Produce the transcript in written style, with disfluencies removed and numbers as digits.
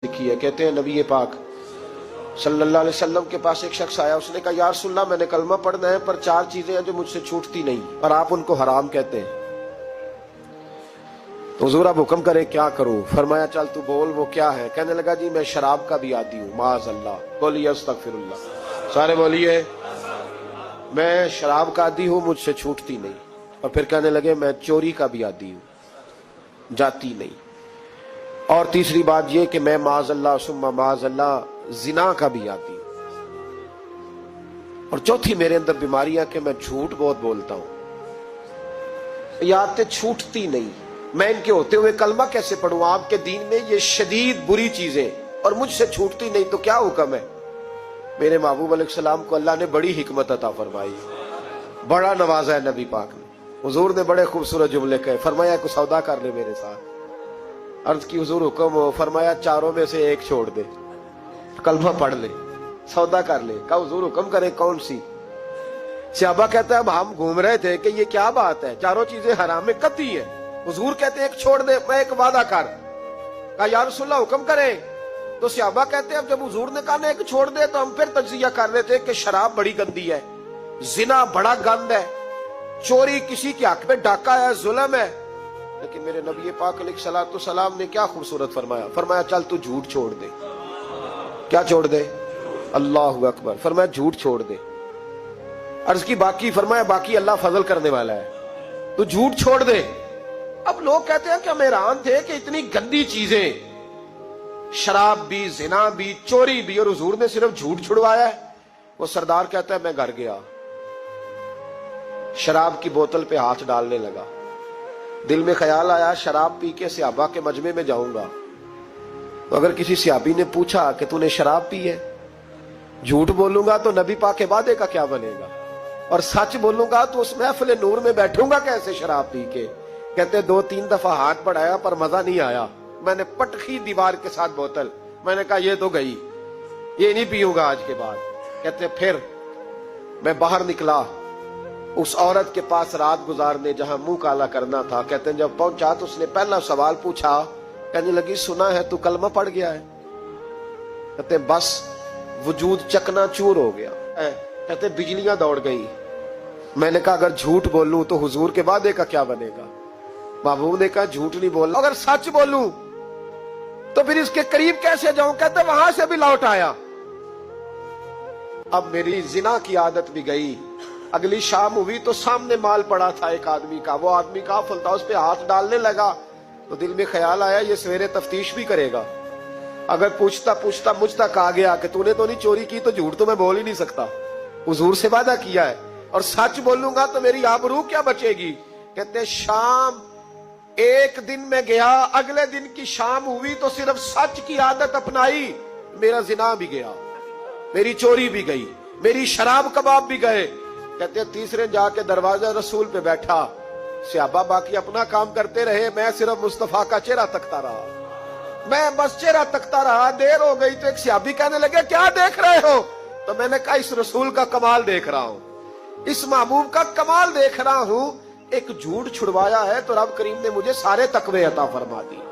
लिखी है। कहते हैं नबी पाक सल्लल्लाहु अलैहि वसल्लम के पास एक शख्स आया, उसने कहा या रसूलल्लाह मैंने कलमा पढ़ना है पर 4 चीजें हैं जो मुझसे छूटती नहीं और आप उनको हराम कहते हैं, तो हुजूर आप हुक्म करें क्या करूं? फरमाया चल तू बोल वो क्या है? कहने लगा जी मैं शराब का भी आदी हूं। माज़अल्लाह, बोलिए अस्तगफिरुल्लाह, सारे बोलिए मैं शराब का आदी हूं, मुझसे छूटती नहीं। और फिर कहने लगे मैं चोरी का भी आदी हूं, जाती नहीं। और तीसरी बात यह कि मैं माज़अल्लाह सुम्मा माज़अल्लाह जिना का भी आदी हूं। और चौथी मेरे अंदर बीमारियां कि मैं झूठ बहुत बोलता हूं, ये आदतें छूटती नहीं। मैं इनके होते हुए कलमा कैसे पढ़ूं? आपके दीन में ये शदीद बुरी चीजें और मुझसे छूटती नहीं, तो क्या हुक्म है? मेरे महबूब अलैहिस्सलाम को अल्लाह ने बड़ी हिकमत अता फरमाई, बड़ा नवाजा है नबी पाक ने। हुजूर ने बड़े खूबसूरत जुमले कहे, फरमाया कुछ सौदा कर ले मेरे साथ। अर्ज की हुजूर हुक्म हो, फरमाया चारों में से एक छोड़ दे, कलमा पढ़ ले, सौदा कर ले। कहा हुजूर हुक्म करे कौन सी? सहाबा कहता है अब हम घूम रहे थे कि ये क्या बात है, चारों चीजें हराम में कतई है। हुजूर कहते हैं एक छोड़ दे, मैं एक वादा कर। कहा या रसूलल्लाह हुक्म करे। तो सहाबा कहते हैं अब जब हुजूर ने कहा ना एक छोड़ दे, तो हम फिर तज्जिया कर रहे थे कि शराब बड़ी गंदी है, जिना बड़ा गंद है, चोरी किसी के हक में डाका है, जुल्म है। लेकिन मेरे नबी पाक अलैहिस्सलाम ने क्या खूबसूरत फरमाया, फरमाया चल तू झूठ छोड़ दे। क्या छोड़ दे? अल्लाहु अकबर। फरमाया झूठ छोड़ दे। अर्ज की बाकी, फरमाया बाकी अल्लाह फजल करने वाला है, तू झूठ छोड़ दे। अब लोग कहते हैं कि हम हैरान थे कि इतनी गंदी चीजें, शराब भी, जिना भी, चोरी भी, और हुजूर ने सिर्फ झूठ छुड़वाया है। वो सरदार कहता है मैं घर गया, शराब की बोतल पे हाथ डालने लगा। दिल में ख्याल आया शराब पी के सहाबा के मजमे में जाऊंगा, तो अगर किसी सहाबी ने पूछा कि तूने शराब पी है, झूठ बोलूंगा तो नबी पाक के वादे का क्या बनेगा, और सच बोलूंगा तो उस महफिल नूर में बैठूंगा कैसे शराब पी के? कहते 2-3 दफा हाथ बढ़ाया पर मजा नहीं आया, मैंने पटखी दीवार के साथ बोतल, मैंने कहा ये तो गई, ये नहीं पीऊंगा आज के बाद। कहते फिर मैं बाहर निकला उस औरत के पास रात गुजारने जहां मुंह काला करना था। कहते हैं जब पहुंचा तो उसने पहला सवाल पूछा, कहने लगी सुना है तू कलमा पढ़ गया है? कहते बस वजूद चकनाचूर हो गया। कहते बिजलियां दौड़ गई। मैंने कहा अगर झूठ बोलूं तो हुजूर के वादे का क्या बनेगा? महबूब ने कहा झूठ नहीं बोलना, अगर सच बोलूं तो फिर इसके करीब कैसे जाऊं? कहते वहां से भी लौट आया। अब मेरी जिना की आदत भी गई। अगली शाम हुई तो सामने माल पड़ा था एक आदमी का, वो आदमी काफिल था, उस पे हाथ डालने लगा तो दिल में ख्याल आया ये सवेरे तफ्तीश भी करेगा, अगर पूछता पूछता मुझ तक आ गया कि तूने तो नहीं चोरी की, तो झूठ तो मैं बोल ही नहीं सकता, हुजूर से वादा किया है, और सच बोलूंगा तो मेरी आबरू क्या बचेगी। कहते शाम एक दिन में गया, अगले दिन की शाम हुई तो सिर्फ सच की आदत अपनाई, मेरा जिना भी गया, मेरी चोरी भी गई, मेरी शराब कबाब भी गए। कहते तीसरे जाके दरवाजा रसूल पे बैठा, सहाबा बाकी अपना काम करते रहे, मैं सिर्फ मुस्तफा का चेहरा तकता रहा, मैं बस चेहरा तकता रहा। देर हो गई तो एक सहाबी कहने लगे क्या देख रहे हो? तो मैंने कहा इस रसूल का कमाल देख रहा हूं, इस महबूब का कमाल देख रहा हूं। एक झूठ छुड़वाया है तो रब करीम ने मुझे सारे तकवे अता फरमा दी।